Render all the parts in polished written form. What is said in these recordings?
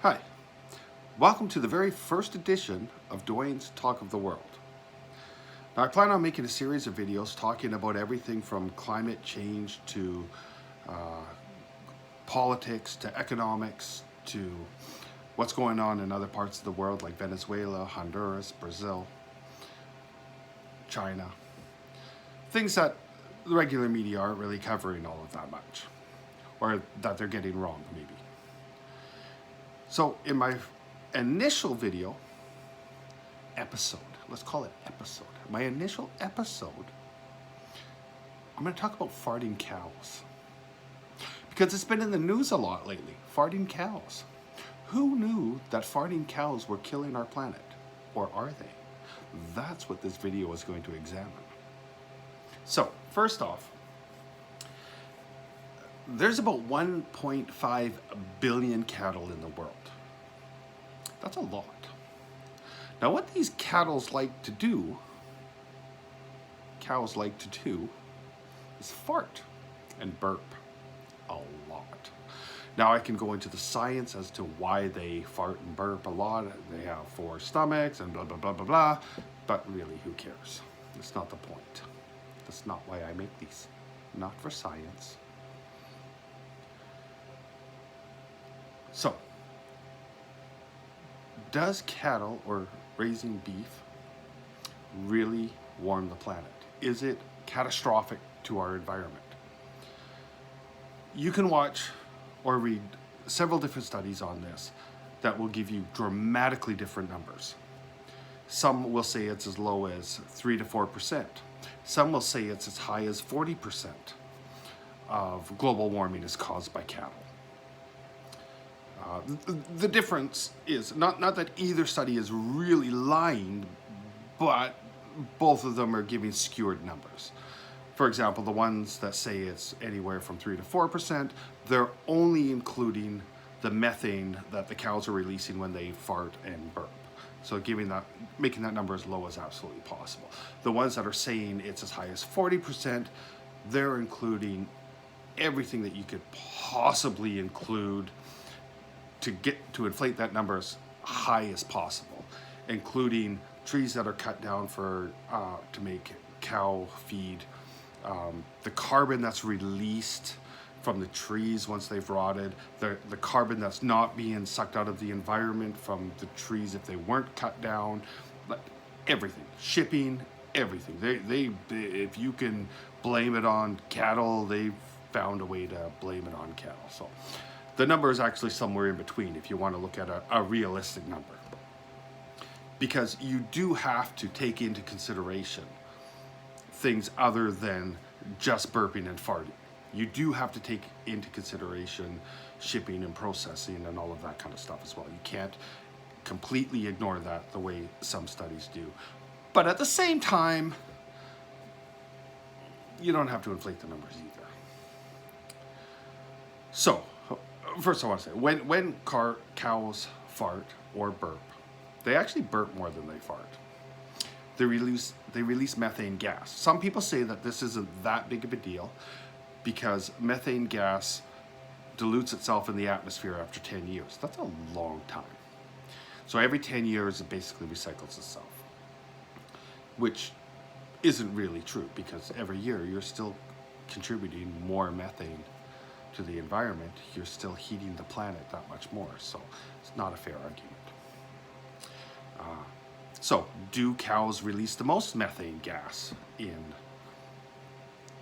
Hi, welcome to the very first edition of Dwayne's Talk of the World. Now, I plan on making a series of videos talking about everything from climate change to politics to economics to what's going on in other parts of the world like Venezuela, Honduras, Brazil, China. Things that the regular media aren't really covering all of that much, or that they're getting wrong, maybe. So in my initial video, episode, let's call it episode. My initial episode, I'm going to talk about farting cows. Because it's been in the news a lot lately, farting cows. Who knew that farting cows were killing our planet? Or are they? That's what this video is going to examine. So, first off, there's about 1.5 billion cattle in the world. That's a lot. Now, what these cows like to do is fart and burp a lot. Now, I can go into the science as to why they fart and burp a lot. They have 4 stomachs and blah, blah, blah, blah, blah. But really, who cares? That's not the point. That's not why I make these. Not for science. So, does cattle or raising beef really warm the planet? Is it catastrophic to our environment? You can watch or read several different studies on this that will give you dramatically different numbers. Some will say it's as low as 3 to 4%. Some will say it's as high as 40% of global warming is caused by cattle. The difference is not that either study is really lying, but both of them are giving skewed numbers. For example, the ones that say it's anywhere from 3 to 4%, they're only including the methane that the cows are releasing when they fart and burp. So making that number as low as absolutely possible. The ones that are saying it's as high as 40%, they're including everything that you could possibly include to inflate that number as high as possible, including trees that are cut down to make cow feed, the carbon that's released from the trees once they've rotted, the carbon that's not being sucked out of the environment from the trees if they weren't cut down, everything, shipping, everything. They if you can blame it on cattle, they've found a way to blame it on cattle. So the number is actually somewhere in between if you want to look at a realistic number. Because you do have to take into consideration things other than just burping and farting. You do have to take into consideration shipping and processing and all of that kind of stuff as well. You can't completely ignore that the way some studies do. But at the same time, you don't have to inflate the numbers either. So, first I want to say, when cows fart or burp, they actually burp more than they fart. They release methane gas. Some people say that this isn't that big of a deal because methane gas dilutes itself in the atmosphere after 10 years. That's a long time. So every 10 years it basically recycles itself, which isn't really true because every year you're still contributing more methane to the environment. You're still heating the planet that much more, so it's not a fair argument. So, do cows release the most methane gas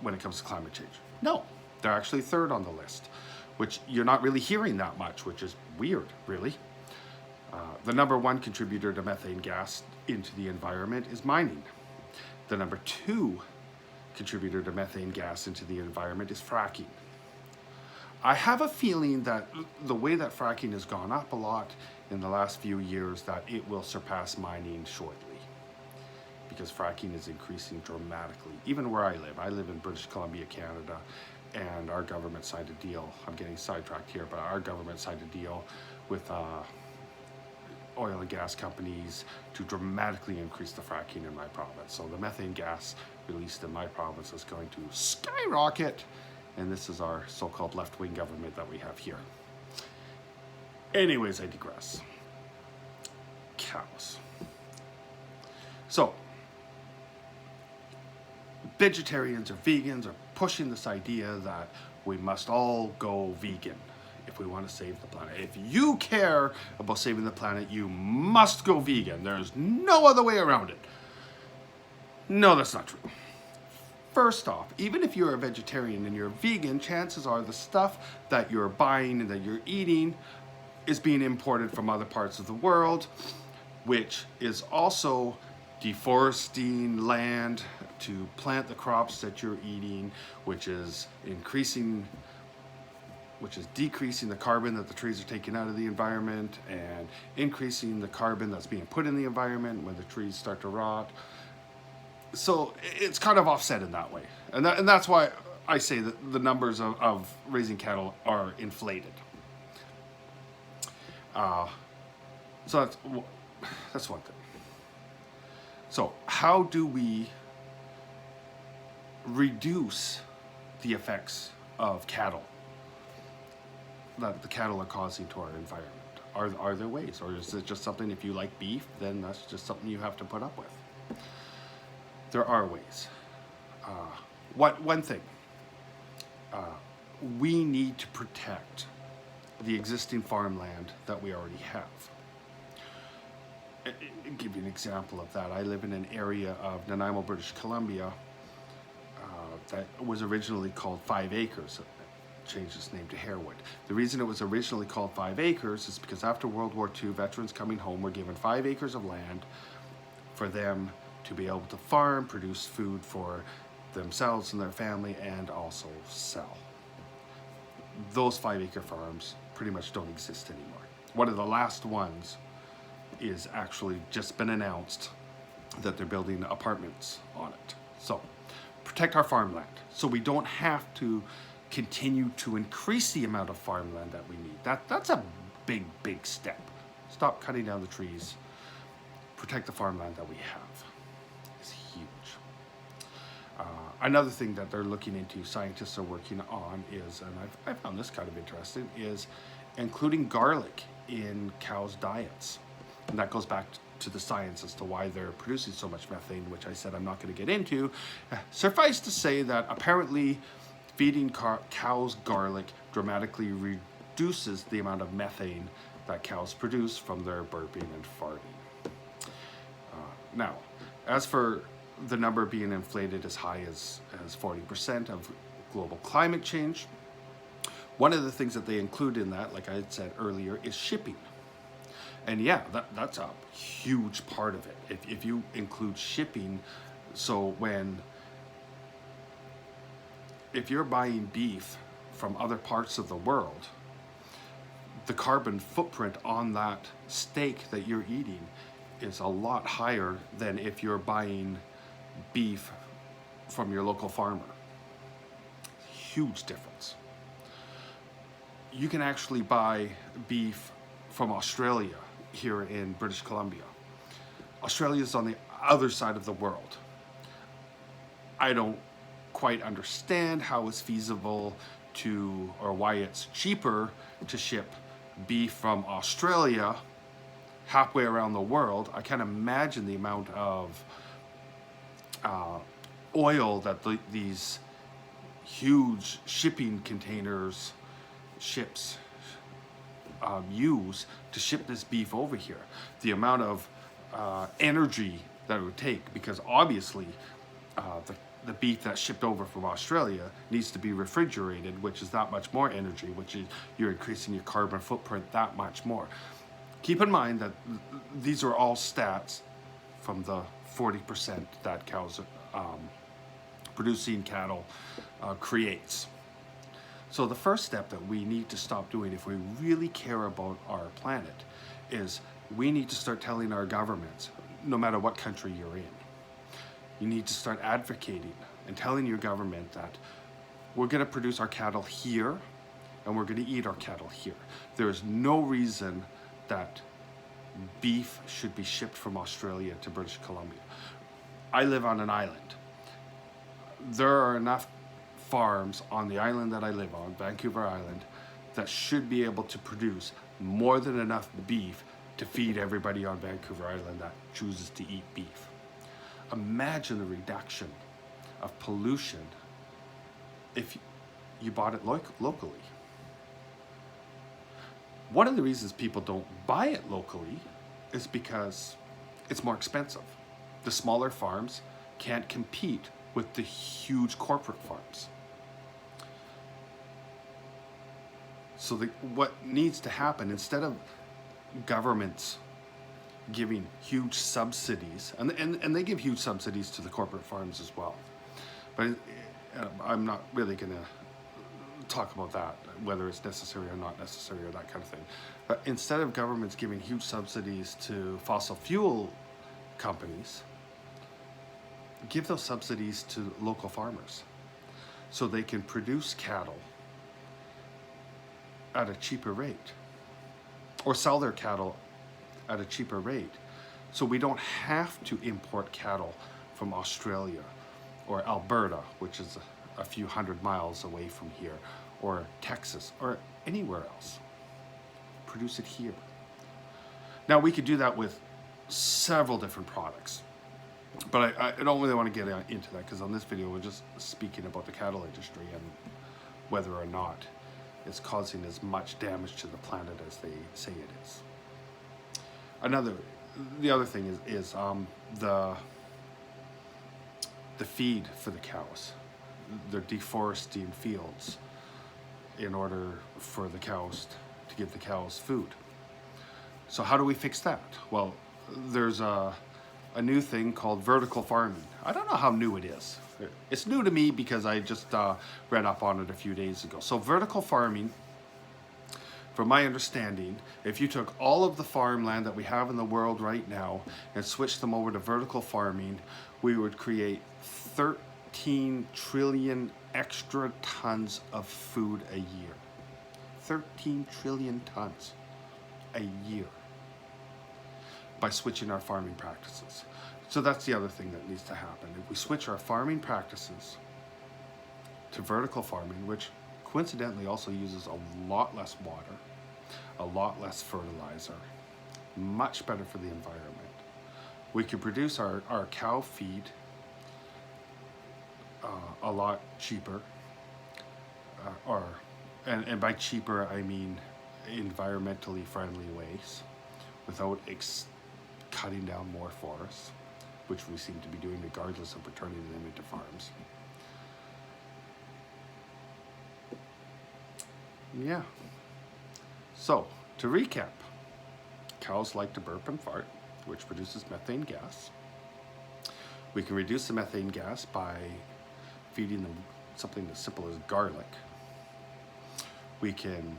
when it comes to climate change? No, they're actually third on the list, which you're not really hearing that much, which is weird, really. The number 1 contributor to methane gas into the environment is mining. The number 2 contributor to methane gas into the environment is fracking. I have a feeling that the way that fracking has gone up a lot in the last few years, that it will surpass mining shortly, because fracking is increasing dramatically. Even where I live in British Columbia, Canada, and our government signed a deal. I'm getting sidetracked here, but our government signed a deal with oil and gas companies to dramatically increase the fracking in my province. So the methane gas released in my province is going to skyrocket, and this is our so-called left-wing government that we have here. Anyways, I digress. Cows. So, vegetarians or vegans are pushing this idea that we must all go vegan if we want to save the planet. If you care about saving the planet, you must go vegan. There's no other way around it. No, that's not true. First off, even if you're a vegetarian and you're a vegan, chances are the stuff that you're buying and that you're eating is being imported from other parts of the world, which is also deforesting land to plant the crops that you're eating, which is decreasing the carbon that the trees are taking out of the environment and increasing the carbon that's being put in the environment when the trees start to rot. So it's kind of offset in that way. And that's why I say that the numbers of raising cattle are inflated. So that's one thing. So how do we reduce the effects of cattle that the cattle are causing to our environment? Are there ways? Or is it just something, if you like beef, then that's just something you have to put up with? There are ways. One thing, we need to protect the existing farmland that we already have. I'll give you an example of that. I live in an area of Nanaimo, British Columbia, that was originally called 5 acres. It changed its name to Harewood. The reason it was originally called 5 acres is because after World War II, veterans coming home were given 5 acres of land for them to be able to farm, produce food for themselves and their family, and also sell. Those 5-acre farms pretty much don't exist anymore. One of the last ones is actually just been announced that they're building apartments on it. So protect our farmland so we don't have to continue to increase the amount of farmland that we need. That's a big step. Stop cutting down the trees. Protect the farmland that we have. It's huge. Another thing that they're looking into, scientists are working on, is, and I found this kind of interesting, is including garlic in cows' diets. And that goes back to the science as to why they're producing so much methane, which I said I'm not going to get into. Suffice to say that apparently feeding cows garlic dramatically reduces the amount of methane that cows produce from their burping and farting. Now, as for the number being inflated as high as 40% of global climate change, one of the things that they include in that, like I had said earlier, is shipping. And yeah, that's a huge part of it. If you include shipping, so if you're buying beef from other parts of the world, the carbon footprint on that steak that you're eating is a lot higher than if you're buying beef from your local farmer. Huge difference. You can actually buy beef from Australia here in British Columbia. Australia's on the other side of the world. I don't quite understand how it's feasible to, or why it's cheaper to ship beef from Australia halfway around the world. I can't imagine the amount of oil that these huge shipping containers, ships, use to ship this beef over here. The amount of energy that it would take, because obviously the beef that's shipped over from Australia needs to be refrigerated, which is that much more energy, which is, you're increasing your carbon footprint that much more. Keep in mind that these are all stats from the 40% that cows producing cattle creates. So the first step that we need to stop doing if we really care about our planet is we need to start telling our governments, no matter what country you're in, you need to start advocating and telling your government that we're going to produce our cattle here and we're going to eat our cattle here. There is no reason that beef should be shipped from Australia to British Columbia. I live on an island. There are enough farms on the island that I live on, Vancouver Island, that should be able to produce more than enough beef to feed everybody on Vancouver Island that chooses to eat beef. Imagine the reduction of pollution if you bought it locally. One of the reasons people don't buy it locally is because it's more expensive. The smaller farms can't compete with the huge corporate farms. So what needs to happen, instead of governments giving huge subsidies, and they give huge subsidies to the corporate farms as well, but I'm not really going to talk about that, whether it's necessary or not necessary or that kind of thing. But instead of governments giving huge subsidies to fossil fuel companies, give those subsidies to local farmers so they can produce cattle at a cheaper rate, or sell their cattle at a cheaper rate, so we don't have to import cattle from Australia or Alberta, which is a few hundred miles away from here, or Texas, or anywhere else. Produce it here. Now, we could do that with several different products, but I don't really want to get into that, because on this video we're just speaking about the cattle industry and whether or not it's causing as much damage to the planet as they say it is. The other thing is the feed for the cows. They're deforesting fields in order for the cows to give the cows food. So how do we fix that? Well, there's a new thing called vertical farming. I don't know how new it is. It's new to me because I just read up on it a few days ago. So vertical farming, from my understanding, if you took all of the farmland that we have in the world right now and switched them over to vertical farming, we would create 13 trillion extra tons of food a year. 13 trillion tons a year by switching our farming practices. So that's the other thing that needs to happen. If we switch our farming practices to vertical farming, which coincidentally also uses a lot less water, a lot less fertilizer, much better for the environment. We can produce our cow feed a lot cheaper, and by cheaper I mean environmentally friendly ways, without cutting down more forests, which we seem to be doing regardless of returning them into farms. Yeah. So, to recap, cows like to burp and fart, which produces methane gas. We can reduce the methane gas by feeding them something as simple as garlic. We can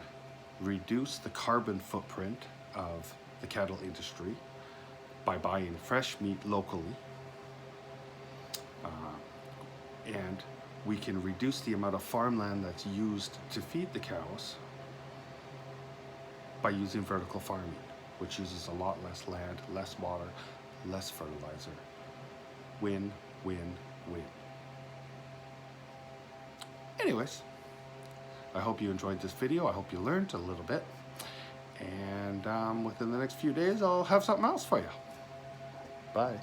reduce the carbon footprint of the cattle industry by buying fresh meat locally. And we can reduce the amount of farmland that's used to feed the cows by using vertical farming, which uses a lot less land, less water, less fertilizer. Win, win, win. Anyways, I hope you enjoyed this video. I hope you learned a little bit. And within the next few days, I'll have something else for you. Bye.